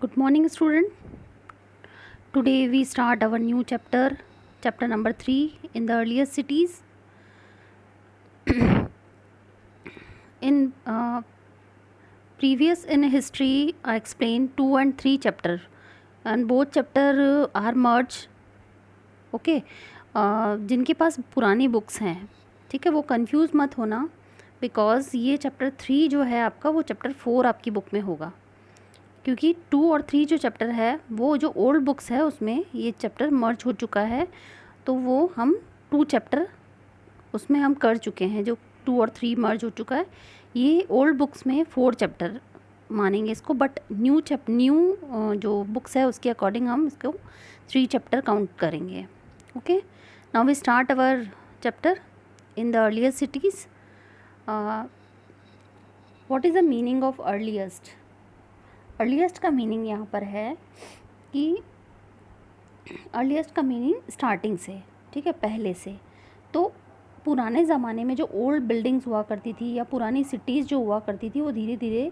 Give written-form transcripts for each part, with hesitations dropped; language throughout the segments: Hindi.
Good morning, student. Today we start our new chapter, chapter number 3 in the earliest cities. In previous in history, I explained 2 and 3 chapter, and both chapter are merged. Okay, जिनके पास पुरानी बुक्स हैं, ठीक है, वो कंफ्यूज मत होना, बिकॉज ये चैप्टर 3 जो है आपका, वो चैप्टर 4 आपकी बुक में होगा, क्योंकि 2 और 3 जो चैप्टर है वो जो ओल्ड बुक्स है उसमें ये चैप्टर मर्ज हो चुका है, तो वो हम 2 चैप्टर उसमें हम कर चुके हैं, जो 2 और 3 मर्ज हो चुका है। ये ओल्ड बुक्स में 4 चैप्टर मानेंगे इसको, बट न्यू जो बुक्स है उसके अकॉर्डिंग हम इसको 3 चैप्टर काउंट करेंगे। Okay, now we start our chapter in the earliest cities. What is the meaning of earliest? Earliest का मीनिंग यहाँ पर है कि अर्लीस्ट का मीनिंग स्टार्टिंग से, ठीक है, पहले से। तो पुराने ज़माने में जो ओल्ड बिल्डिंग्स हुआ करती थी या पुरानी सिटीज़ जो हुआ करती थी, वो धीरे धीरे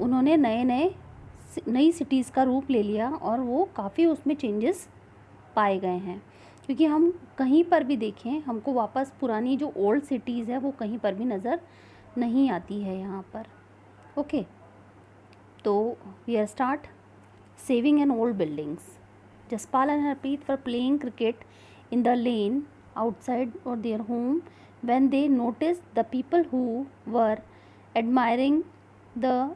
उन्होंने नई सिटीज़ का रूप ले लिया और वो काफ़ी उसमें चेंजेस पाए गए हैं। क्योंकि हम कहीं पर भी देखें, हमको वापस पुरानी जो ओल्ड सिटीज़ है वो कहीं पर भी नज़र नहीं आती है यहाँ पर। ओके, तो we are start saving an old buildings. Jaspal and Harpreet were playing cricket in the lane outside or their home when they noticed the people who were admiring the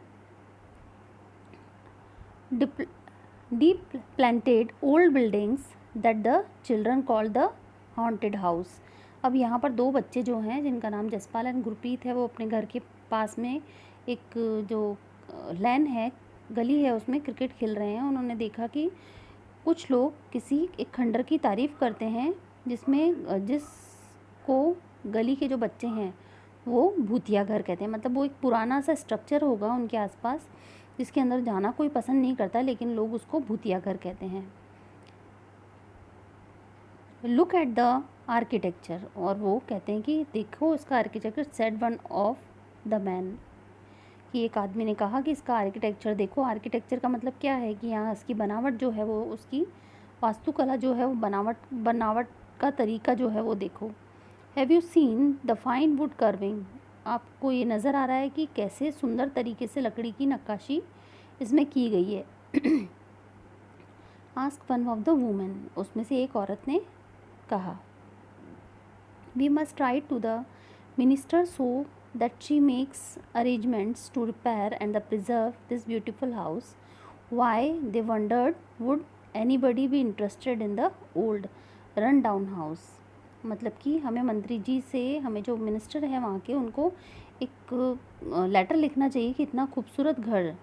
deep planted old buildings that the children called the haunted house। अब यहाँ पर 2 बच्चे जो हैं जिनका नाम जसपाल एंड गुरप्रीत है, वो अपने घर के पास में एक जो लैन है, गली है, उसमें क्रिकेट खेल रहे हैं। उन्होंने देखा कि कुछ लोग किसी एक खंडर की तारीफ़ करते हैं जिसको गली के जो बच्चे हैं वो भूतिया घर कहते हैं। मतलब वो एक पुराना सा स्ट्रक्चर होगा उनके आसपास जिसके अंदर जाना कोई पसंद नहीं करता, लेकिन लोग उसको भूतिया घर कहते हैं। लुक एट द आर्किटेक्चर, और वो कहते हैं कि देखो इसका architecture, said one of the man, कि एक आदमी ने कहा कि इसका आर्किटेक्चर देखो। आर्किटेक्चर का मतलब क्या है कि यहाँ इसकी बनावट जो है वो, उसकी वास्तुकला जो है वो, बनावट का तरीका जो है वो देखो। Have you seen the fine would curving, आपको ये नज़र आ रहा है कि कैसे सुंदर तरीके से लकड़ी की नक्काशी इसमें की गई है। Ask one of the women, उसमें से एक औरत ने कहा। We must write to the minister so that she makes arrangements to repair and preserve this beautiful house. Why, they wondered, would anybody be interested in the old run down house? मतलब कि हमें मंत्री जी से, हमें जो मिनिस्टर है वहाँ के, उनको एक लेटर लिखना चाहिए कि इतना खूबसूरत घर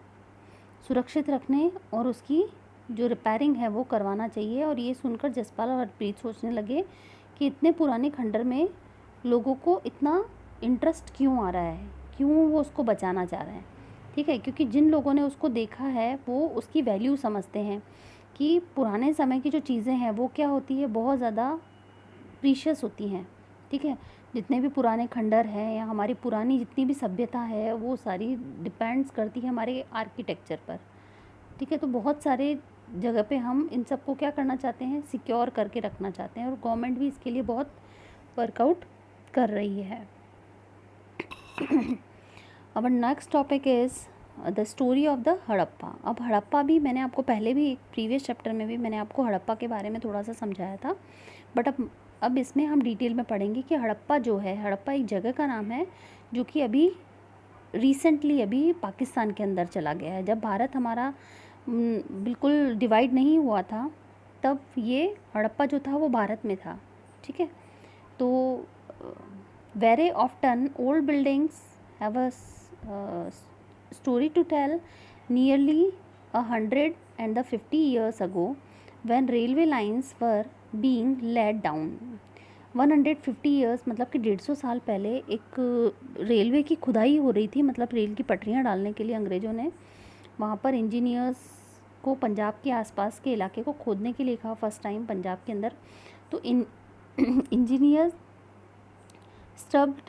सुरक्षित रखने और उसकी जो रिपेयरिंग है वो करवाना चाहिए। और ये सुनकर जसपाल और हरप्रीत सोचने लगे कि इतने पुराने खंडर में लोगों को इतना इंटरेस्ट क्यों आ रहा है, क्यों वो उसको बचाना चाह रहे हैं। ठीक है, क्योंकि जिन लोगों ने उसको देखा है वो उसकी वैल्यू समझते हैं कि पुराने समय की जो चीज़ें हैं वो क्या होती है, बहुत ज़्यादा प्रीशियस होती हैं। ठीक है, जितने भी पुराने खंडर हैं या हमारी पुरानी जितनी भी सभ्यता है वो सारी डिपेंड्स करती है हमारे आर्किटेक्चर पर। ठीक है, तो बहुत सारे जगह पे हम इन सब को क्या करना चाहते हैं, सिक्योर करके रखना चाहते हैं, और गवर्नमेंट भी इसके लिए बहुत वर्कआउट कर रही है। अब next topic is the story of the Harappa. अब हड़प्पा भी मैंने आपको पहले भी एक प्रीवियस चैप्टर में भी मैंने आपको हड़प्पा के बारे में थोड़ा सा समझाया था, बट अब इसमें हम डिटेल में पढ़ेंगे कि हड़प्पा जो है, हड़प्पा एक जगह का नाम है जो कि अभी रिसेंटली अभी पाकिस्तान के अंदर चला गया है। जब भारत हमारा बिल्कुल डिवाइड नहीं हुआ था तब ये हड़प्पा जो था वो भारत में था। ठीक है, तो very often old buildings have a story to tell. Nearly 150 years ago, when railway lines were being laid down, 150 years मतलब कि 150 साल पहले एक रेलवे की खुदाई हो रही थी, मतलब रेल की पटरियाँ डालने के लिए अंग्रेज़ों ने वहाँ पर इंजीनियर्स को पंजाब के आसपास के इलाके को खोदने के लिए कहा, फर्स्ट टाइम पंजाब के अंदर। तो engineers stubbed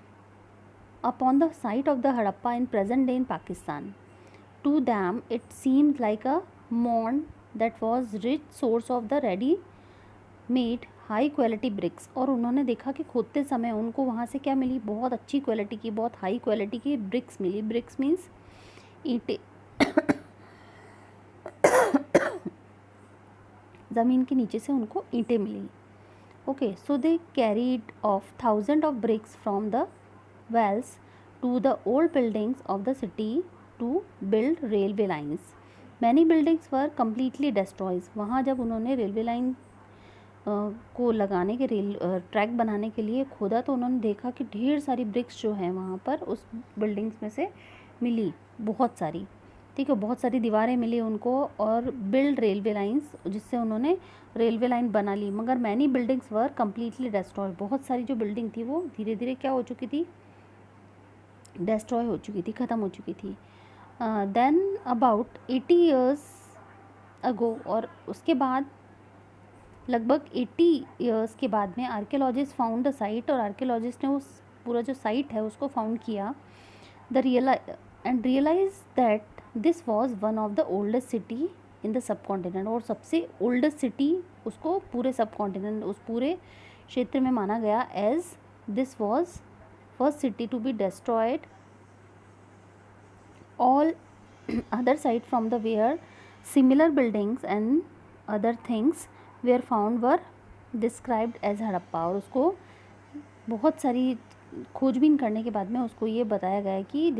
upon the site of the Harappa in present day in Pakistan. To them it seemed like a mound that was rich source of the ready made high quality bricks. और उन्होंने देखा कि खोदते समय उनको वहाँ से क्या मिली, बहुत अच्छी क्वालिटी की, बहुत हाई क्वालिटी की ब्रिक्स मिली. ब्रिक्स मीन्स ईंटें. ज़मीन के नीचे से उनको ईंटें मिली. Okay, so they carried off 1000 of bricks from the wells to the old buildings of the city to build railway lines. Many buildings were completely destroyed. वहाँ जब उन्होंने रेलवे लाइन को लगाने के ट्रैक बनाने के लिए खोदा तो उन्होंने देखा कि ढेर सारी ब्रिक्स जो हैं वहाँ पर उस बिल्डिंग्स में से मिली, बहुत सारी. ठीक है, बहुत सारी दीवारें मिली उनको, और बिल्ड रेलवे लाइंस, जिससे उन्होंने रेलवे लाइन बना ली. मगर many buildings were completely destroy. बहुत सारी जो बिल्डिंग थी वो धीरे धीरे क्या हो चुकी थी, डिस्ट्रॉय हो चुकी थी, ख़त्म हो चुकी थी. देन अबाउट 80 years अगो, और उसके बाद लगभग 80 years के बाद में आर्कियोलॉजिस्ट फाउंड द साइट, और आर्कियोलॉजिस्ट ने उस पूरा जो साइट है उसको फाउंड किया. And realize that this was one of the oldest city in the subcontinent. और सबसे ओल्डेस्ट सिटी उसको पूरे सब कॉन्टिनेंट, उस पूरे क्षेत्र में माना गया as this was first city to be destroyed. All other side from the where similar buildings and other things were found were described as Harappa. और उसको बहुत सारी खोजबीन करने के बाद में उसको ये बताया गया कि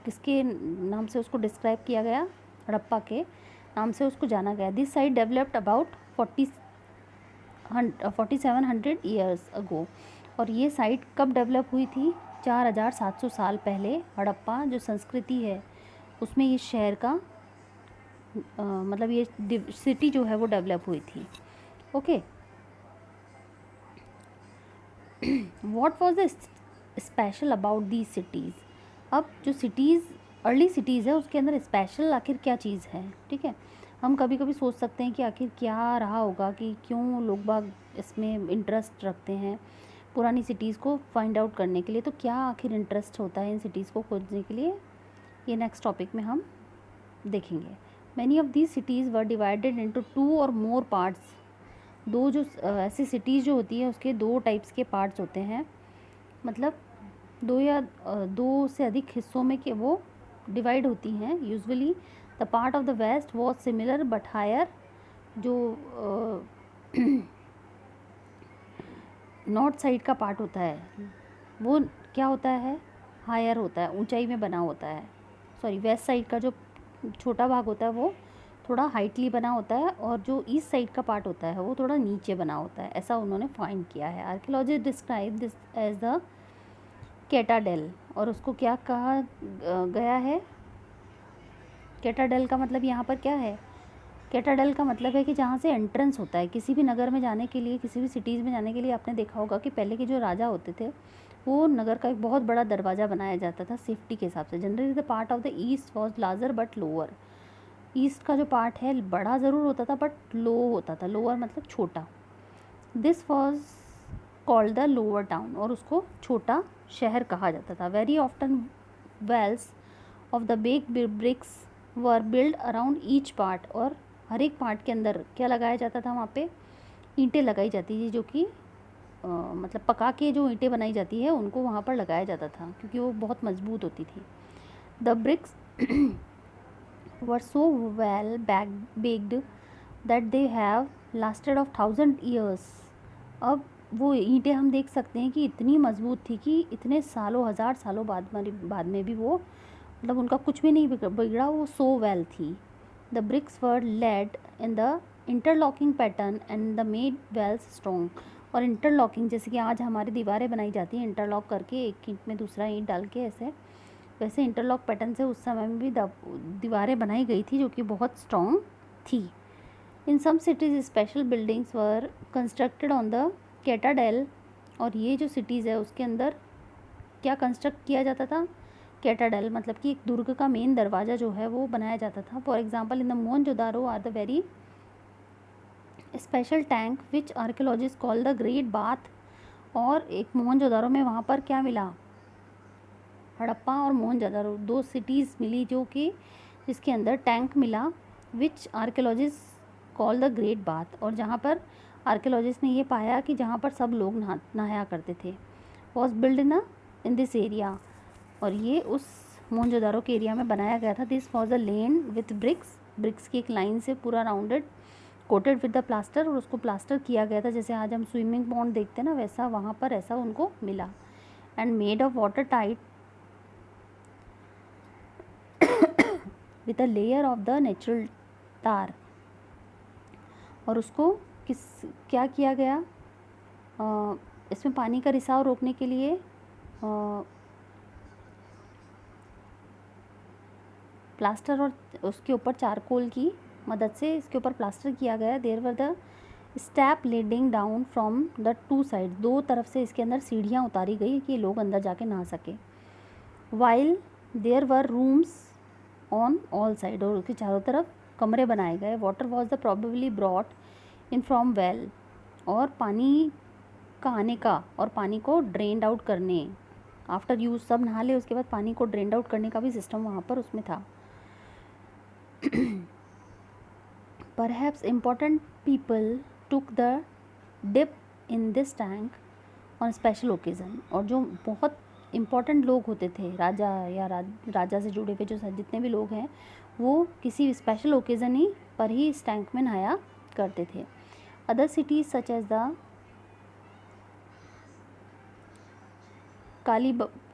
किसके नाम से उसको डिस्क्राइब किया गया, हड़प्पा के नाम से उसको जाना गया. This site developed about 4700 years अगो. और ये साइट कब डेवलप हुई थी, 4700 साल पहले. हड़प्पा जो संस्कृति है उसमें ये शहर का मतलब ये सिटी जो है वो डेवलप हुई थी. Okay, what was the special about these cities. अब जो सिटीज़, अर्ली सिटीज़ है उसके अंदर स्पेशल आखिर क्या चीज़ है. ठीक है, हम कभी कभी सोच सकते हैं कि आखिर क्या रहा होगा, कि क्यों लोग बाग इसमें इंटरेस्ट रखते हैं पुरानी सिटीज़ को फाइंड आउट करने के लिए. तो क्या आखिर इंटरेस्ट होता है इन सिटीज़ को खोजने के लिए, ये नेक्स्ट टॉपिक में हम देखेंगे. Many of these cities were divided into 2 or more parts. दो जो ऐसी सिटीज़ जो होती है उसके 2 टाइप्स के पार्ट्स होते हैं, मतलब 2 या 2 से अधिक हिस्सों में कि वो डिवाइड होती हैं. Usually the part of the west was similar but higher. जो नॉर्थ साइड का पार्ट होता है वो क्या होता है, हायर होता है, ऊंचाई में बना होता है. सॉरी, वेस्ट साइड का जो छोटा भाग होता है वो थोड़ा हाइटली बना होता है, और जो ईस्ट साइड का पार्ट होता है वो थोड़ा नीचे बना होता है. ऐसा उन्होंने फाइंड किया है. Archaeologist describe this as the citadel. और उसको क्या कहा गया है, कैटाडेल का मतलब यहाँ पर क्या है, कैटाडेल का मतलब है कि जहाँ से एंट्रेंस होता है किसी भी नगर में जाने के लिए, किसी भी सिटीज़ में जाने के लिए. आपने देखा होगा कि पहले के जो राजा होते थे वो नगर का एक बहुत बड़ा दरवाज़ा बनाया जाता था सेफ्टी के हिसाब से. Generally the part of the east was larger but lower. East का जो पार्ट है बड़ा ज़रूर होता था बट लो होता था. लोअर मतलब छोटा. This was called the lower town. और उसको छोटा शहर कहा जाता था. Very often wells of the bake bricks were build around each part. और हर एक पार्ट के अंदर क्या लगाया जाता था, वहाँ पे ईंटें लगाई जाती थी, जो कि मतलब पका के जो ईंटें बनाई जाती है उनको वहाँ पर लगाया जाता था, क्योंकि वो बहुत मजबूत होती थी. The bricks were so well baked that they have lasted of 1000 years. अब वो ईंटें हम देख सकते हैं कि इतनी मजबूत थी कि इतने सालों, 1000 सालों बाद में भी वो मतलब उनका कुछ भी नहीं बिगड़ा. वो सो वेल थी. The bricks were laid in the interlocking pattern and the made walls strong. और इंटरलॉकिंग, जैसे कि आज हमारी दीवारें बनाई जाती हैं इंटरलॉक करके, एक ईंट में दूसरा ईंट डाल के, ऐसे वैसे इंटरलॉक पैटर्न से उस समय में भी दीवारें बनाई गई थी जो कि बहुत स्ट्रॉन्ग थी. In some cities special buildings were constructed on the citadel. और ये जो सिटीज़ है उसके अंदर क्या कंस्ट्रक्ट किया जाता था, कैटाडेल मतलब कि एक दुर्ग का मेन दरवाज़ा जो है वो बनाया जाता था. For example in the Mohenjodaro are the very special tank which archaeologist call the great bath. और एक मोहनजोदारो में वहाँ पर क्या मिला, हड़प्पा और मोहनजोदारो 2 सिटीज़ मिली जो कि जिसके अंदर टैंक मिला which archaeologist call the great bath, और जहाँ पर आर्कियोलॉजिस्ट ने ये पाया कि जहाँ पर सब लोग नहाया करते थे, was build in this area, और ये उस मोहनजोदारो के एरिया में बनाया गया था। This was a land with bricks की एक लाइन से पूरा rounded, coated with the plaster, और उसको प्लास्टर किया गया था। जैसे आज हम स्विमिंग पॉन्ड देखते हैं ना, वैसा वहाँ पर ऐसा उनको मिला। And made of water tight with a layer of the natural तार, और उसको क्या किया गया, इसमें पानी का रिसाव रोकने के लिए प्लास्टर और उसके ऊपर चारकोल की मदद से इसके ऊपर प्लास्टर किया गया। There were the step leading down from the two side, दो तरफ से इसके अंदर सीढ़ियाँ उतारी गई कि लोग अंदर जाके नहा सके। While there were rooms on all side, और उसके चारों तरफ कमरे बनाए गए। Water was the probably brought in from well, और पानी का आने का और पानी को ड्रेन्ड आउट करने, आफ्टर यूज सब नहा ले उसके बाद पानी को ड्रेन्ड आउट करने का भी सिस्टम वहाँ पर उसमें था। Perhaps important people took the dip in this tank on special occasion, और जो बहुत इम्पॉर्टेंट लोग होते थे, राजा या राजा से जुड़े हुए जो जितने भी लोग हैं, वो किसी स्पेशल ओकेज़न ही पर ही इस टैंक में नहाया करते थे। Other cities such as the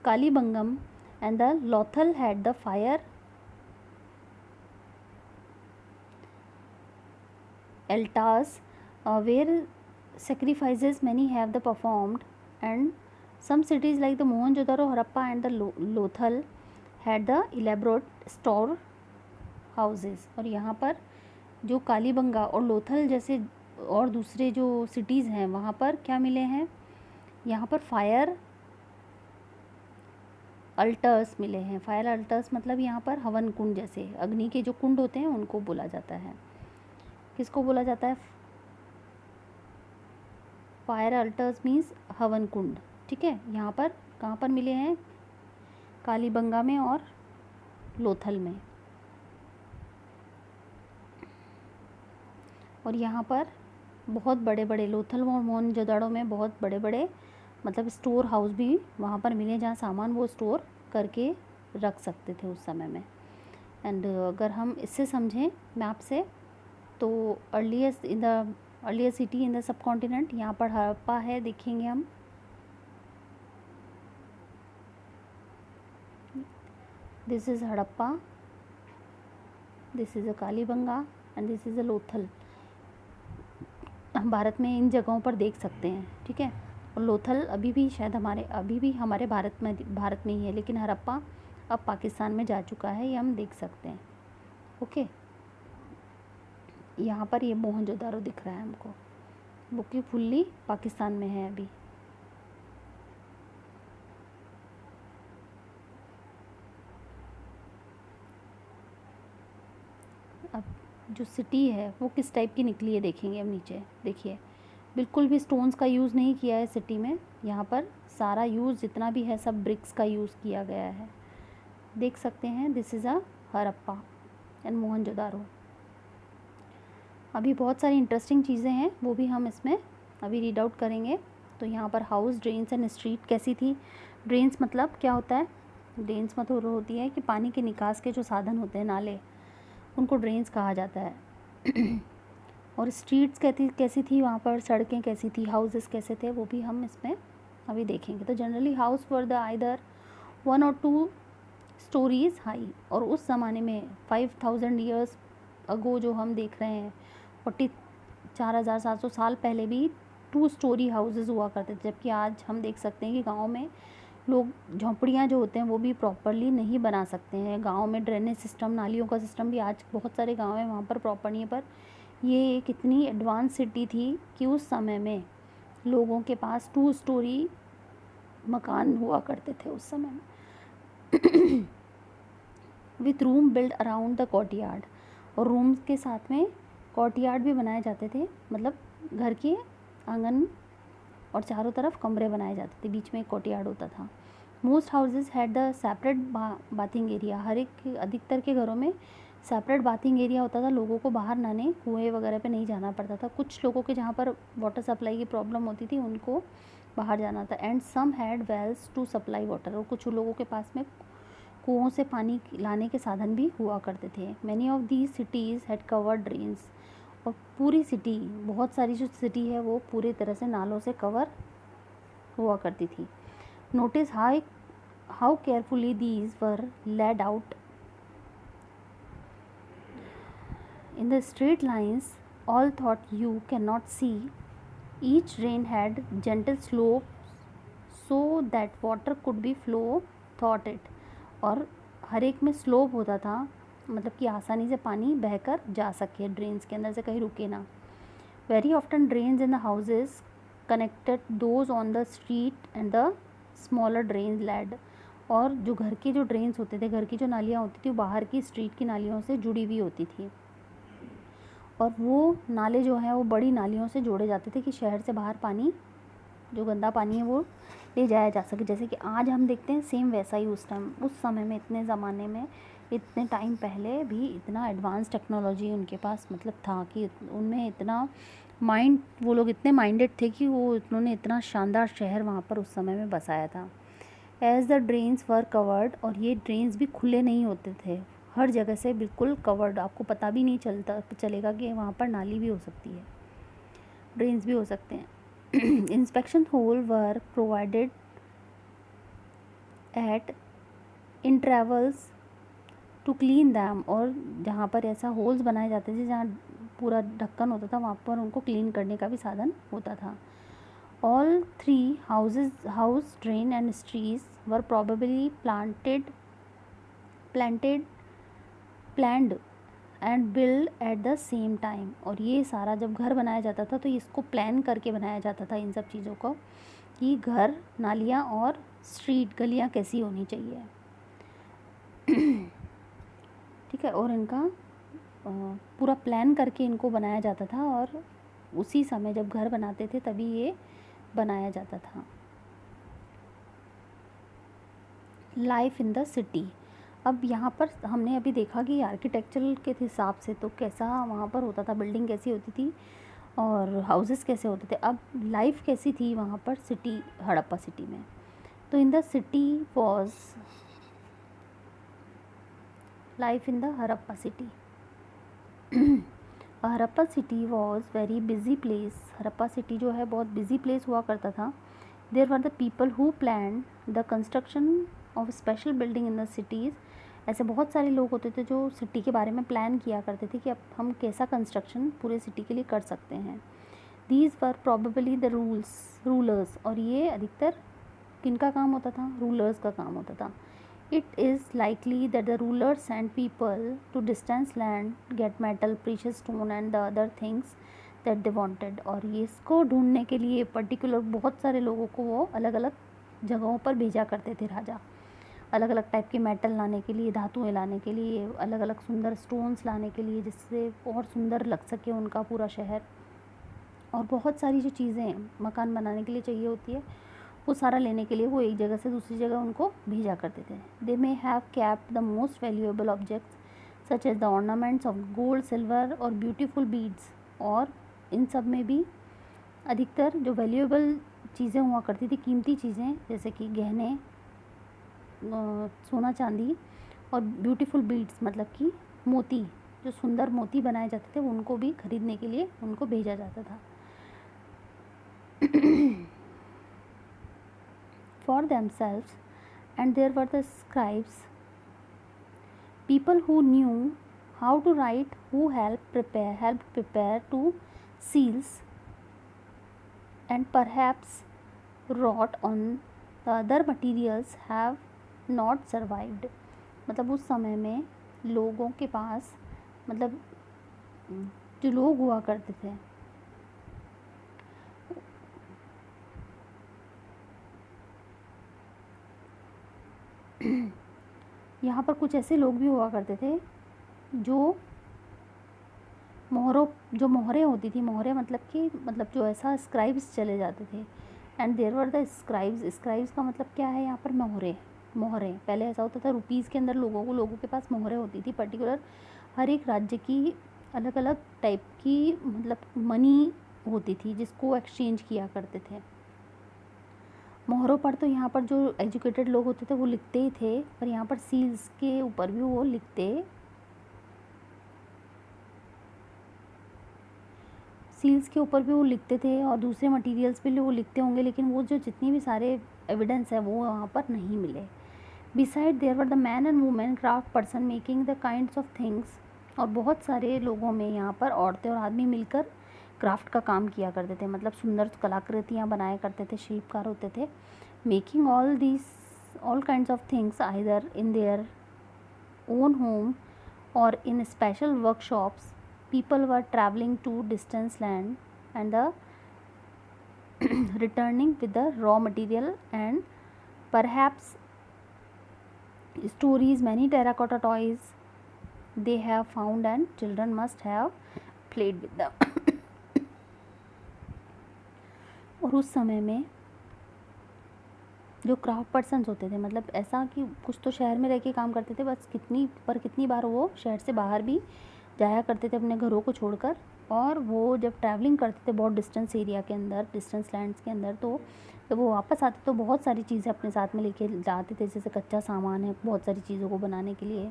Kalibangan and the Lothal had the fire altars where sacrifices many have the performed, and some cities like the Mohenjo-daro, Harappa and the Lothal had the elaborate store houses। और यहाँ पर जो कालीबंगा और लोथल जैसे और दूसरे जो सिटीज़ हैं वहाँ पर क्या मिले हैं, यहाँ पर फायर अल्टर्स मिले हैं। फायर अल्टर्स मतलब यहाँ पर हवन कुंड, जैसे अग्नि के जो कुंड होते हैं उनको बोला जाता है। किसको बोला जाता है? फायर अल्टर्स मीन्स हवन कुंड, ठीक है। यहाँ पर कहाँ पर मिले हैं? कालीबंगा में और लोथल में। और यहाँ पर बहुत बड़े बड़े लोथल और मोहनजोदड़ो में बहुत बड़े बड़े मतलब स्टोर हाउस भी वहाँ पर मिले, जहाँ सामान वो स्टोर करके रख सकते थे उस समय में। एंड अगर हम इससे समझें मैप से, तो earlier city in the subcontinent, यहाँ पर हड़प्पा है, देखेंगे हम। This is Harappa, this is a Kalibanga and this is a Lothal. हम भारत में इन जगहों पर देख सकते हैं, ठीक है। और लोथल अभी भी शायद हमारे भारत में ही है, लेकिन हड़प्पा अब पाकिस्तान में जा चुका है, ये हम देख सकते हैं। ओके, यहाँ पर ये मोहनजोदारो दिख रहा है हमको, वो कि फुल्ली पाकिस्तान में है अभी। अब जो सिटी है वो किस टाइप की निकली है देखेंगे हम। नीचे देखिए, बिल्कुल भी स्टोन्स का यूज़ नहीं किया है सिटी में। यहाँ पर सारा यूज़ जितना भी है सब ब्रिक्स का यूज़ किया गया है, देख सकते हैं। This is a Harappa and Mohenjodaro. अभी बहुत सारी इंटरेस्टिंग चीज़ें हैं, वो भी हम इसमें अभी रीड आउट करेंगे। तो यहाँ पर हाउस, ड्रेन्स एंड स्ट्रीट कैसी थी। ड्रेन्स मतलब क्या होता है? ड्रेन्स मतलब होती है कि पानी के निकास के जो साधन होते हैं, नाले, उनको ड्रेन्स कहा जाता है। और स्ट्रीट्स कैसी थी वहाँ पर, सड़कें कैसी थी, हाउसेस कैसे थे, वो भी हम इसमें अभी देखेंगे। तो generally house were the either 1 or 2 stories high, और उस ज़माने में 5000 ईयर्स अगो जो हम देख रहे हैं, 4700 साल पहले भी 2 स्टोरी हाउसेस हुआ करते थे। जबकि आज हम देख सकते हैं कि गांव में लोग झोंपड़ियाँ जो होते हैं वो भी प्रॉपरली नहीं बना सकते हैं। गांव में ड्रेनेज सिस्टम, नालियों का सिस्टम भी आज बहुत सारे गांव हैं वहाँ पर प्रॉपर नहीं है। पर ये एक इतनी एडवांस सिटी थी कि उस समय में लोगों के पास 2 स्टोरी मकान हुआ करते थे उस समय में। With room build around the courtyard, और रूम्स के साथ में कोर्टयार्ड भी बनाए जाते थे, मतलब घर के आंगन और चारों तरफ कमरे बनाए जाते थे, बीच में एक कोर्टयार्ड होता था। Most houses had the separate bathing area, हर एक अधिकतर के घरों में सेपरेट बाथिंग एरिया होता था, लोगों को बाहर नहाने कुएँ वगैरह पे नहीं जाना पड़ता था। कुछ लोगों के जहाँ पर वाटर सप्लाई की प्रॉब्लम होती थी उनको बाहर जाना था। And some had wells to supply water, और कुछ लोगों के पास में कुओं से पानी लाने के साधन भी हुआ करते थे। Many of these cities had covered drains, और पूरी सिटी, बहुत सारी जो सिटी है वो पूरी तरह से नालों से कवर हुआ करती थी। Notice how carefully these were laid out in the straight lines, all thought you cannot see. Each drain had gentle slopes so that water could be flow thought it, और हर एक में स्लोप होता था, मतलब कि आसानी से पानी बहकर जा सके, ड्रेन्स के अंदर से कहीं रुके ना। Very often drains in the houses connected those on the street and the smaller drains laid, और जो घर के जो ड्रेन्स होते थे, घर की जो नालियाँ होती थी, वो बाहर की स्ट्रीट की नालियों से जुड़ी हुई होती थी, और वो नाले जो हैं वो बड़ी नालियों से जोड़े जाते थे कि शहर से बाहर पानी, जो गंदा पानी है वो ले जाया जा सके। जैसे कि आज हम देखते हैं सेम वैसा ही उस समय में, इतने ज़माने में, इतने टाइम पहले भी इतना एडवांस टेक्नोलॉजी उनके पास मतलब था कि उनमें इतना माइंड, वो लोग इतने माइंडेड थे कि वो उन्होंने इतना शानदार शहर वहाँ पर उस समय में बसाया था। As the drains were covered, और ये ड्रेन्स भी खुले नहीं होते थे, हर जगह से बिल्कुल कवर्ड, आपको पता भी नहीं चलेगा कि वहाँ पर नाली भी हो सकती है, ड्रेन्स भी हो सकते हैं। Inspection hole were provided at intervals to clean them, और जहाँ पर ऐसा होल्स बनाए जाते थे जहाँ पूरा ढक्कन होता था, वहाँ पर उनको क्लीन करने का भी साधन होता था। All three house drain and streets were probably planned and build at the same time, और ये सारा जब घर बनाया जाता था तो इसको प्लान करके बनाया जाता था, इन सब चीज़ों को, कि घर, नालियाँ और स्ट्रीट, गलियाँ कैसी होनी चाहिए। ठीक है, और इनका पूरा प्लान करके इनको बनाया जाता था, और उसी समय जब घर बनाते थे तभी ये बनाया जाता था। लाइफ इन द सिटी, अब यहाँ पर हमने अभी देखा कि आर्किटेक्चरल के हिसाब से तो कैसा वहाँ पर होता था, बिल्डिंग कैसी होती थी और हाउसेस कैसे होते थे। अब लाइफ कैसी थी वहाँ पर सिटी, हड़प्पा सिटी में। तो in the city was life in the Harappa city. Harappa city was very busy place, Harappa city जो है बहुत बिजी प्लेस हुआ करता था। There were the people who plan the construction of special building in the cities, ऐसे बहुत सारे लोग होते थे जो सिटी के बारे में प्लान किया करते थे कि अब हम कैसा कंस्ट्रक्शन पूरे सिटी के लिए कर सकते हैं। These were probably the rulers, और ये अधिकतर किनका काम होता था, रूलर्स का काम होता था। It is likely that the rulers send people to distance land get metal, precious stone and the other things that they wanted, और ये इसको ढूंढने के लिए पर्टिकुलर बहुत सारे लोगों को वो अलग अलग जगहों पर भेजा करते थे राजा, अलग अलग टाइप के मेटल लाने के लिए, धातुएं लाने के लिए, अलग अलग सुंदर स्टोन्स लाने के लिए, जिससे और सुंदर लग सके उनका पूरा शहर, और बहुत सारी जो चीज़ें मकान बनाने के लिए चाहिए होती है वो सारा लेने के लिए वो एक जगह से दूसरी जगह उनको भेजा करते थे। They may have kept the most valuable objects such as the ornaments of gold, silver और ब्यूटीफुल बीड्स, और इन सब में भी अधिकतर जो वैल्यूएबल चीज़ें हुआ करती थी, कीमती चीज़ें, जैसे कि गहने, सोना चांदी, और ब्यूटीफुल बीड्स मतलब कि मोती, जो सुंदर मोती बनाए जाते थे उनको भी खरीदने के लिए उनको भेजा जाता था। For themselves, and there were the scribes, people who knew how to write, who helped prepare to seals, and perhaps wrought on the other materials have not survived। मतलब उस समय में लोगों के पास, मतलब जो लोग हुआ करते थे, यहाँ पर कुछ ऐसे लोग भी हुआ करते थे जो मोहरे होती थी, मोहरे मतलब कि जो ऐसा स्क्राइब्स चले जाते थे, and there were the scribes, scribes का मतलब क्या है यहाँ पर, मोहरे, मोहरे। पहले ऐसा होता था रुपीज़ के अंदर लोगों के पास मोहरे होती थी, पर्टिकुलर हर एक राज्य की अलग अलग टाइप की मतलब मनी होती थी जिसको एक्सचेंज किया करते थे। मोहरों पर तो यहाँ पर जो एजुकेटेड लोग होते थे वो लिखते ही थे, पर यहाँ पर सील्स के ऊपर भी वो लिखते, सील्स के ऊपर भी वो लिखते थे और दूसरे मटेरियल्स पे भी वो लिखते होंगे, लेकिन वो जो जितनी भी सारे एविडेंस है वो वहाँ पर नहीं मिले। Beside there were the man and women craft person making the kinds of things, और बहुत सारे लोगों में यहाँ पर औरतें और आदमी मिलकर क्राफ्ट का काम किया करते थे, मतलब सुंदर कलाकृतियाँ बनाया करते थे, शिल्पकार होते थे। Making all kinds of things either in their own home और in special workshops. People were traveling to distant land and the returning with the raw material and perhaps stories, many terracotta toys they have found and children must have played with them. और उस समय में जो क्राफ्ट पर्सन्स होते थे, मतलब ऐसा कि कुछ तो शहर में रह के काम करते थे, बस कितनी बार वो शहर से बाहर भी जाया करते थे अपने घरों को छोड़कर, और वो जब ट्रैवलिंग करते थे बहुत डिस्टेंस एरिया के अंदर, डिस्टेंस लैंड्स के अंदर, तो जब वो वापस आते तो बहुत सारी चीज़ें अपने साथ में लेके जाते थे, जैसे कच्चा सामान है, बहुत सारी चीज़ों को बनाने के लिए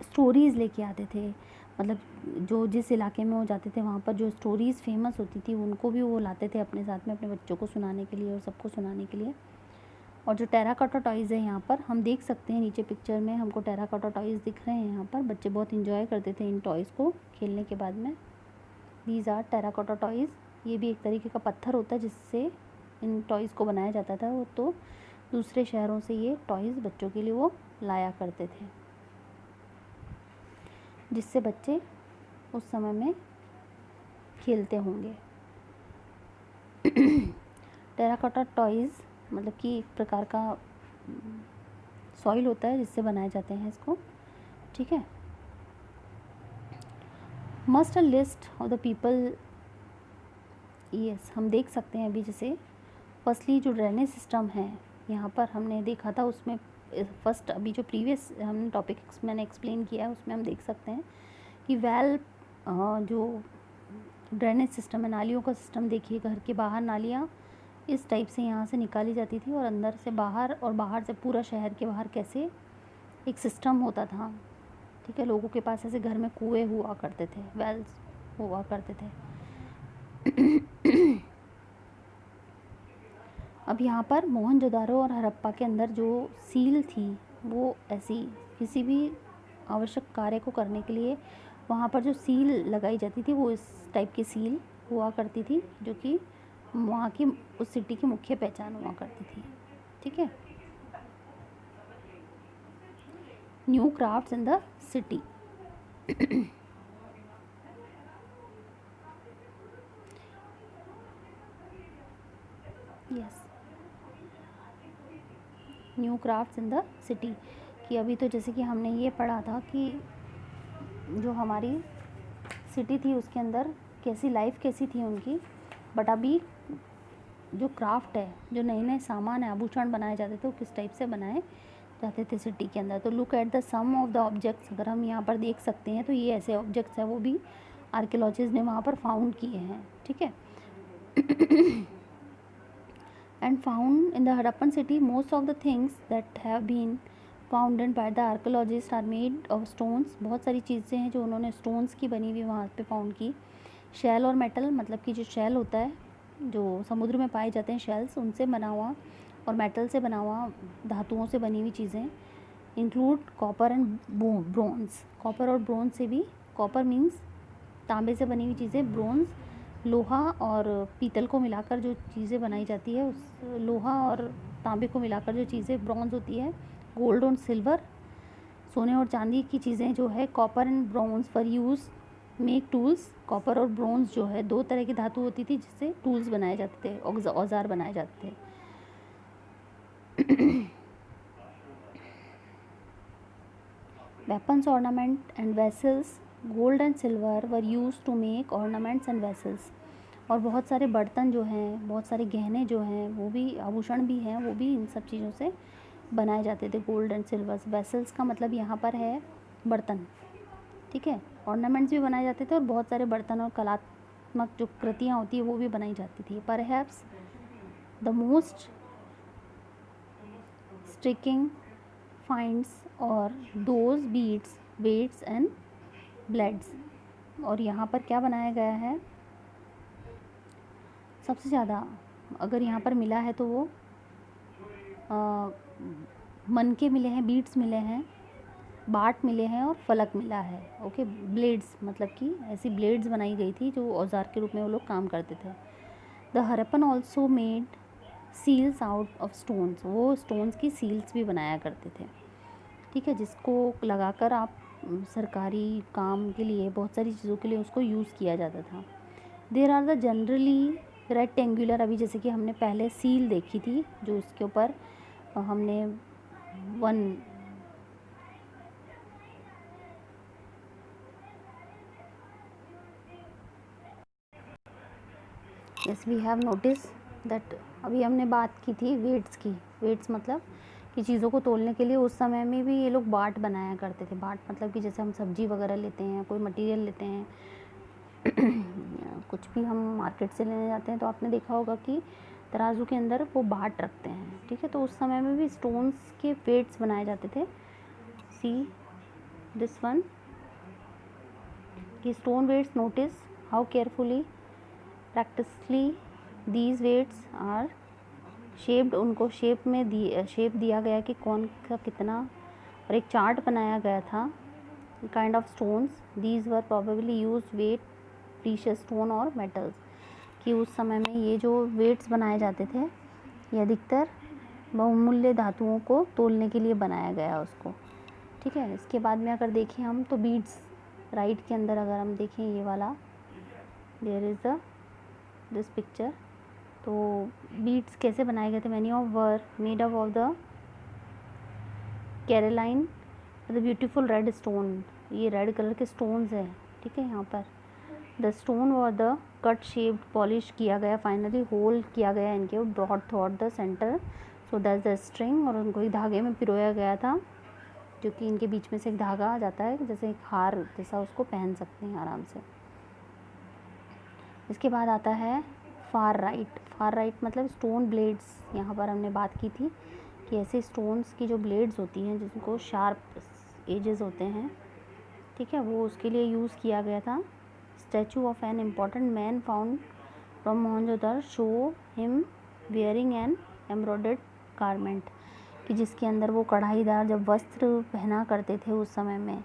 स्टोरीज़ लेके आते थे, मतलब जो जिस इलाके में वो जाते थे वहाँ पर जो स्टोरीज़ फेमस होती थी उनको भी वो लाते थे अपने साथ में अपने बच्चों को सुनाने के लिए और सबको सुनाने के लिए। और जो टेराकोटा टॉयज़ है यहाँ पर हम देख सकते हैं, नीचे पिक्चर में हमको टेराकोटा टॉयज़ दिख रहे हैं। यहाँ पर बच्चे बहुत इंजॉय करते थे इन टॉयज़ को खेलने के बाद में। These are terracotta toys. ये भी एक तरीके का पत्थर होता है जिससे इन टॉयज़ को बनाया जाता था, वो तो दूसरे शहरों से ये टॉयज़ बच्चों के लिए वो लाया करते थे, जिससे बच्चे उस समय में खेलते होंगे। टेराकोटा टॉयज़ मतलब कि एक प्रकार का सॉइल होता है जिससे बनाए जाते हैं इसको, ठीक है। Must a list of the people, yes हम देख सकते हैं अभी, जैसे फर्स्टली जो ड्रेनेज सिस्टम है यहाँ पर हमने देखा था, उसमें फर्स्ट अभी जो प्रीवियस हमने टॉपिक मैंने एक्सप्लेन किया है उसमें हम देख सकते हैं कि जो ड्रेनेज सिस्टम है, नालियों का सिस्टम देखिए, घर के बाहर नालियाँ इस टाइप से यहाँ से निकाली जाती थी और अंदर से बाहर और बाहर से पूरा शहर के बाहर कैसे एक सिस्टम होता था, ठीक है। लोगों के पास ऐसे घर में कुएँ हुआ करते थे, वेल्स हुआ करते थे। अब यहाँ पर मोहनजोदारो और हड़प्पा के अंदर जो सील थी वो ऐसी किसी भी आवश्यक कार्य को करने के लिए वहाँ पर जो सील लगाई जाती थी वो इस टाइप की सील हुआ करती थी, जो कि वहाँ की उस सिटी की मुख्य पहचान हुआ करती थी, ठीक है। New crafts in the city. Yes, new crafts in the city, कि अभी तो जैसे कि हमने ये पढ़ा था कि जो हमारी सिटी थी उसके अंदर कैसी लाइफ कैसी थी उनकी, बट अभी जो क्राफ्ट है, जो नए नए सामान है, आभूषण बनाए जाते थे वो किस टाइप से बनाए जाते थे सिटी के अंदर। तो look at the some of the objects, अगर हम यहाँ पर देख सकते हैं तो ये ऐसे ऑब्जेक्ट्स हैं, वो भी आर्कियोलॉजिस्ट ने वहाँ पर फाउंड किए हैं, ठीक है। And found in the Harappan city most of the things that have been founded by the archaeologist are made of stones. बहुत सारी चीज़ें हैं जो उन्होंने स्टोन्स की बनी हुई वहाँ पे फाउंड की। शेल और मेटल, मतलब कि जो शेल होता है जो समुद्र में पाए जाते हैं शेल्स, उनसे बना हुआ, और मेटल से बना हुआ, धातुओं से बनी हुई चीज़ें include copper and bronze. Copper और ब्रोंज से भी, कॉपर मीन्स तांबे से बनी हुई चीज़ें, ब्रोंज लोहा और पीतल को मिलाकर जो चीज़ें बनाई जाती है, उस लोहा और तांबे को मिलाकर जो चीज़ें ब्रॉन्ज होती है, गोल्ड और सिल्वर, सोने और चांदी की चीज़ें जो है, copper and bronze for use make tools. Copper और ब्रोंज जो है दो तरह की धातु होती थी जिससे टूल्स बनाए जाते थे, औजार बनाए जाते थे। Weapons, ornament and vessels, gold and silver were use to make ornaments and vessels. और बहुत सारे बर्तन जो हैं, बहुत सारे गहने जो हैं, वो भी आभूषण भी हैं, वो भी इन सब चीज़ों से बनाए जाते थे। गोल्ड एंड सिल्वर्स वेसल्स का मतलब यहाँ पर है बर्तन, ठीक है। ऑर्नामेंट्स भी बनाए जाते थे और बहुत सारे बर्तन और कलात्मक जो कृतियाँ होती है वो भी बनाई जाती थी। Perhaps the most striking finds और those beads weights and blades. और यहाँ पर क्या बनाया गया है सबसे ज़्यादा, अगर यहाँ पर मिला है तो वो मनके मिले हैं, बीड्स मिले हैं, बाट मिले हैं और फलक मिला है। ओके, ब्लेड्स मतलब कि ऐसी ब्लेड्स बनाई गई थी जो औजार के रूप में वो लोग काम करते थे। The Harappan also made seals out of stones, वो स्टोन्स की सील्स भी बनाया करते थे, ठीक है, जिसको लगाकर आप सरकारी काम के लिए, बहुत सारी चीज़ों के लिए उसको यूज़ किया जाता था। There are the generally rectangular, अभी जैसे कि हमने पहले सील देखी थी जो उसके ऊपर हमने one yes we have notice that, अभी हमने बात की थी वेट्स की। वेट्स मतलब कि चीज़ों को तोलने के लिए उस समय में भी ये लोग बाट बनाया करते थे। बाट मतलब कि जैसे हम सब्जी वगैरह लेते हैं, कोई मटेरियल लेते हैं कुछ भी हम मार्केट से लेने जाते हैं तो आपने देखा होगा कि तराजू के अंदर वो बाट रखते हैं, ठीक है। तो उस समय में भी स्टोन्स के वेट्स बनाए जाते थे। सी दिस वन, कि stone weights, notice how carefully practically these weights are shaped, उनको शेप दिया गया कि कौन का कितना, और एक चार्ट बनाया गया था। Kind of stones these were probably use weight precious stone और मेटल्स, कि उस समय में ये जो वेट्स बनाए जाते थे ये अधिकतर बहुमूल्य धातुओं को तोलने के लिए बनाया गया उसको, ठीक है। इसके बाद में अगर देखें हम तो बीड्स, राइट के अंदर अगर हम देखें ये वाला, there is the this picture, तो बीड्स कैसे बनाए गए थे। Many of were made up of the carnelian the beautiful red stone, ये रेड कलर के स्टोन्स हैं, ठीक है। यहाँ पर द स्टोन और द कट शेप्ड पॉलिश किया गया, फाइनली होल किया गया इनके, bored through the centre so that the string, और उनको एक धागे में पिरोया गया था, जो कि इनके बीच में से एक धागा आ जाता है जैसे एक हार जैसा, उसको पहन सकते हैं आराम से। इसके बाद आता है फार राइट। फार राइट मतलब स्टोन ब्लेड्स, यहाँ पर हमने बात की थी कि ऐसे स्टोन्स की जो ब्लेड्स होती हैं जिनको शार्प एजेस होते हैं, ठीक है, वो उसके लिए यूज़ किया गया था। Statue of an important man found from Mohenjodaro show him wearing an embroidered garment, कि जिसके अंदर वो कढ़ाईदार जब वस्त्र पहना करते थे उस समय में,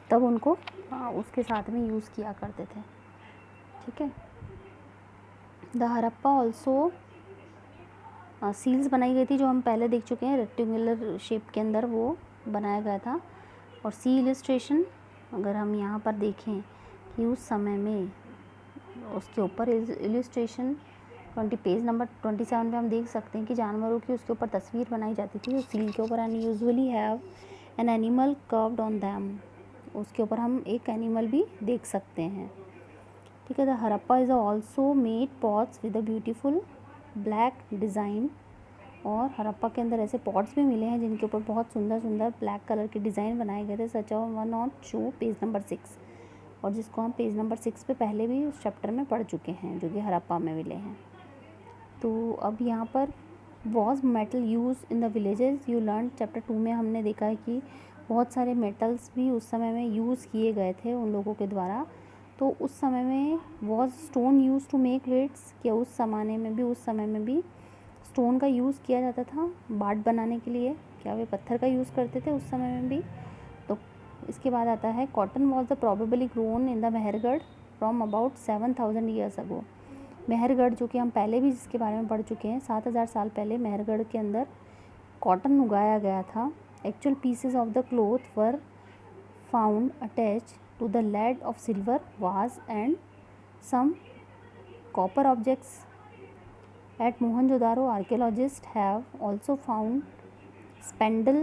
तब उनको उसके साथ में यूज़ किया करते थे, ठीक है। द हरप्पा ऑल्सो सील्स बनाई गई थी जो हम पहले देख चुके हैं, रेक्टेंगुलर शेप के अंदर वो बनाया गया था। और सी इलस्ट्रेशन, अगर हम यहाँ पर देखें कि उस समय में उसके ऊपर इलस्ट्रेशन 20 पेज नंबर 27 पे हम देख सकते हैं कि जानवरों की उसके ऊपर तस्वीर बनाई जाती थी उस सील के ऊपर। And usually have an animal curved on them, उसके ऊपर हम एक एनिमल भी देख सकते हैं, ठीक है। The Harappa is also made pots with a beautiful black design, और हरप्पा के अंदर ऐसे पॉट्स भी मिले हैं जिनके ऊपर बहुत सुंदर सुंदर ब्लैक कलर के डिज़ाइन बनाए गए थे। Such one on show page number 6, और जिसको हम पेज नंबर 6 पे पहले भी उस चैप्टर में पढ़ चुके हैं, जो कि हरप्पा में मिले हैं। तो अब यहाँ पर was metal use in the villages, you learn chapter 2 में हमने देखा है कि बहुत सारे मेटल्स भी उस समय में यूज़ किए गए थे उन लोगों के द्वारा। तो उस समय में was stone use to make weights, क्या उस ज़माने में भी, उस समय में भी स्टोन का यूज़ किया जाता था बाट बनाने के लिए, क्या वे पत्थर का यूज़ करते थे उस समय में भी। तो इसके बाद आता है cotton was the probably grown in the Mehrgarh from about 7000 years ago. Mehrgarh जो कि हम पहले भी जिसके बारे में पढ़ चुके हैं, 7000 साल पहले मेहरगढ़ के अंदर कॉटन उगाया गया था। Actual pieces of the cloth were found attach to the lid of silver vase and some copper objects at Mohenjo-daro. Archaeologists have also found spindle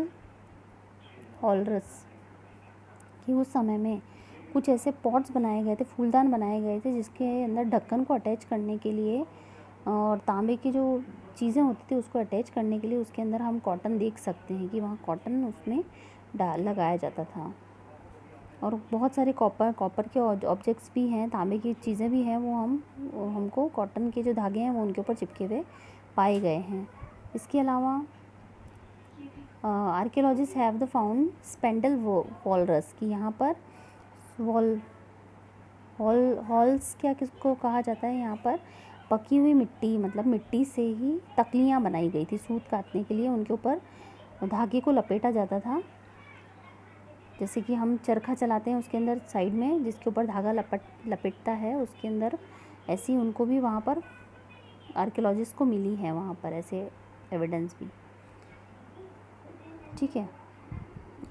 horns कि उस समय में कुछ ऐसे पॉट्स बनाए गए थे, फूलदान बनाए गए थे, जिसके अंदर ढक्कन को अटैच करने के लिए और तांबे की जो चीज़ें होती थी उसको अटैच करने के लिए उसके अंदर हम कॉटन देख सकते हैं कि वहाँ कॉटन उसमें लगाया जाता था। और बहुत सारे कॉपर के ऑब्जेक्ट्स भी हैं, तांबे की चीज़ें भी हैं, वो हमको कॉटन के जो धागे हैं वो उनके ऊपर चिपके हुए पाए गए हैं। इसके अलावा archaeologist have the found spindle walrus की यहाँ पर हॉल्स क्या किसको कहा जाता है, यहाँ पर पकी हुई मिट्टी, मतलब मिट्टी से ही तकलियाँ बनाई गई थी सूत काटने के लिए। उनके ऊपर धागे को लपेटा जाता था, जैसे कि हम चरखा चलाते हैं उसके अंदर साइड में जिसके ऊपर धागा लपेटता है, उसके अंदर ऐसी उनको भी वहाँ पर आर्कियोलॉजिस्ट को मिली है वहाँ पर ऐसे एविडेंस भी। ठीक है,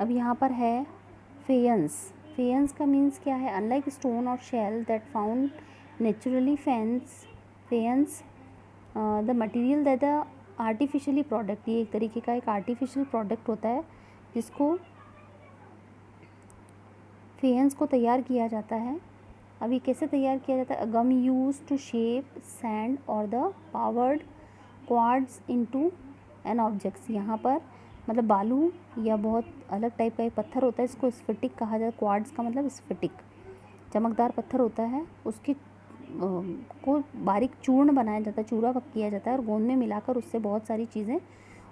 अब यहाँ पर है फेयंस। फेयंस का मीन्स क्या है? अनलाइक स्टोन और shell that found naturally faience the material that the artificially product, ये एक तरीके का एक आर्टिफिशियल प्रोडक्ट होता है जिसको फेयंस को तैयार किया जाता है। अब ये कैसे तैयार किया जाता है? Gum use to shape sand और the powdered quartz into an objects. यहाँ पर मतलब बालू या बहुत अलग टाइप का एक पत्थर होता है, इसको स्फटिक कहा जाता है। क्वार्ट्ज का मतलब स्फटिक, चमकदार पत्थर होता है, उसकी को बारीक चूर्ण बनाया जाता है, चूरा किया जाता है और गोंद में मिलाकर उससे बहुत सारी चीज़ें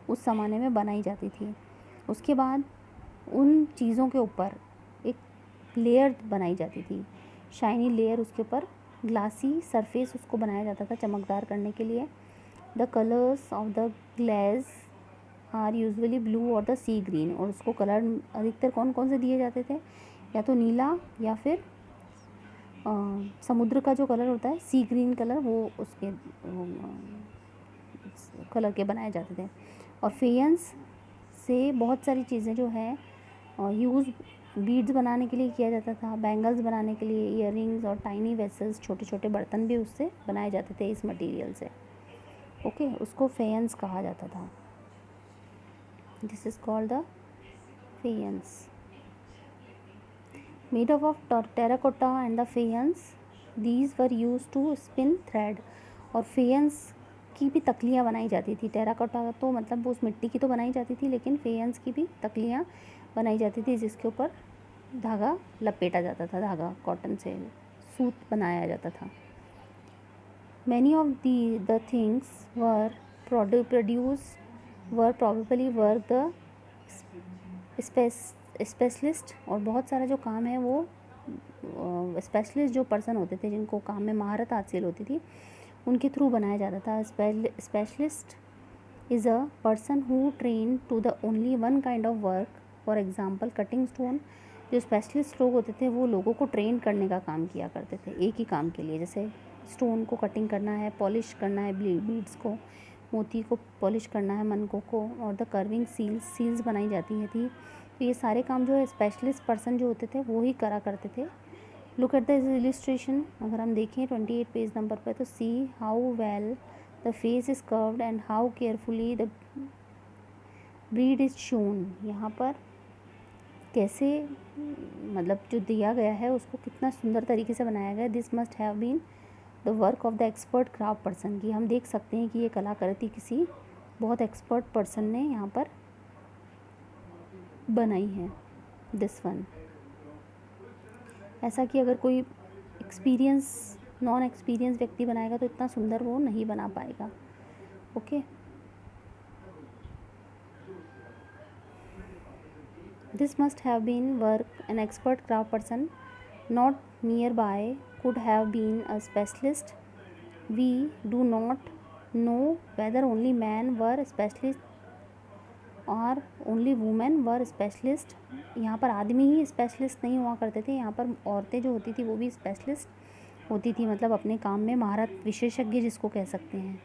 उस ज़माने में बनाई जाती थी। उसके बाद उन चीज़ों के ऊपर एक लेयर बनाई जाती थी, शाइनी लेयर, उसके ऊपर ग्लासी सरफेस उसको बनाया जाता था चमकदार करने के लिए। The colours of the glaze are usually blue और द सी ग्रीन, और उसको कलर अधिकतर कौन कौन से दिए जाते थे? या तो नीला या फिर समुद्र का जो कलर होता है सी ग्रीन कलर, वो उसके कलर के बनाए जाते थे। और फेयंस से बहुत सारी चीज़ें जो है यूज़ बीड्स बनाने के लिए किया जाता था, बैंगल्स बनाने के लिए, ईयररिंग्स और टाइनी वेसल्स, छोटे छोटे बर्तन भी उससे बनाए जाते थे इस मटेरियल से। ओके, उसको फेयंस कहा जाता था। This is called the faience. Made up of terracotta and the faience, these were used to spin thread। और फेयंस की भी तकलियाँ बनाई जाती थी। टेराकोटा तो मतलब उस मिट्टी की तो बनाई जाती थी, लेकिन फेयंस की भी तकलियाँ बनाई जाती थी जिसके ऊपर धागा लपेटा जाता था, धागा कॉटन से सूत बनाया जाता था। Many of the things were produced were probably work the specialist, और बहुत सारा जो काम है वो स्पेशलिस्ट जो पर्सन होते थे जिनको काम में महारत हासिल होती थी उनके थ्रू बनाया जाता था। Specialist is a person who train to the only one kind of work, for example cutting stone. जो स्पेशलिस्ट लोग होते थे वो लोगों को ट्रेन करने का काम किया करते थे एक ही काम के लिए, जैसे स्टोन को कटिंग करना है, पॉलिश करना है, बीड्स को, मोती को पॉलिश करना है, मनकों को, और द कर्विंग सील्स बनाई जाती थी। तो ये सारे काम जो है स्पेशलिस्ट पर्सन जो होते थे वो ही करा करते थे। लुक एट द इलिस्ट्रेशन, अगर हम देखें 28 पेज नंबर पर, तो see how well the face is curved and how carefully the breed is shown. यहाँ पर कैसे मतलब जो दिया गया है उसको कितना सुंदर तरीके से बनाया गया है। This must have been the work of the expert craft person, की हम देख सकते हैं कि ये कलाकृति किसी बहुत एक्सपर्ट पर्सन ने यहाँ पर बनाई है। दिस वन, ऐसा कि अगर कोई नॉन एक्सपीरियंस व्यक्ति बनाएगा तो इतना सुंदर वो नहीं बना पाएगा। Okay, this must have been work an expert craft person not nearby could have been a specialist. We do not know whether only man were specialist और ओनली वुमेन वर स्पेशलिस्ट। यहाँ पर आदमी ही स्पेशलिस्ट नहीं हुआ करते थे, यहाँ पर औरतें जो होती थी वो भी स्पेशलिस्ट होती थी, मतलब अपने काम में महारत, विशेषज्ञ जिसको कह सकते हैं,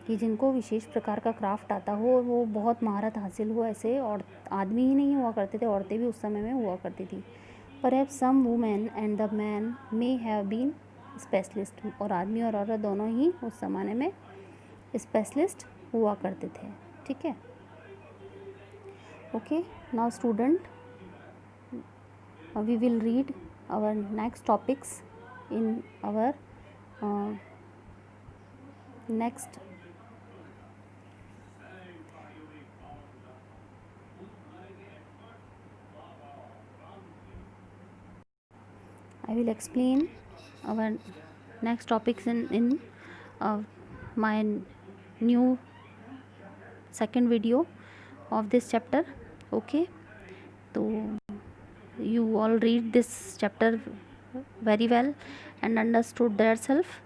कि जिनको विशेष प्रकार का क्राफ्ट आता हो, वो बहुत महारत हासिल हो, ऐसे और आदमी ही नहीं हुआ करते थे, औरतें भी उस समय में हुआ करती थी। Perhaps some women and the man may have been specialist, और आदमी और औरत दोनों ही उस ज़माने में स्पेशलिस्ट हुआ करते थे। ठीक है, okay. Now student, we will read our next topics in our next. I will explain our next topics in my new second video of this chapter. Okay, so you all read this chapter very well and understood their self,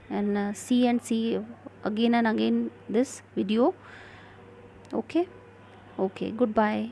and see again and again this video. Okay, okay, goodbye.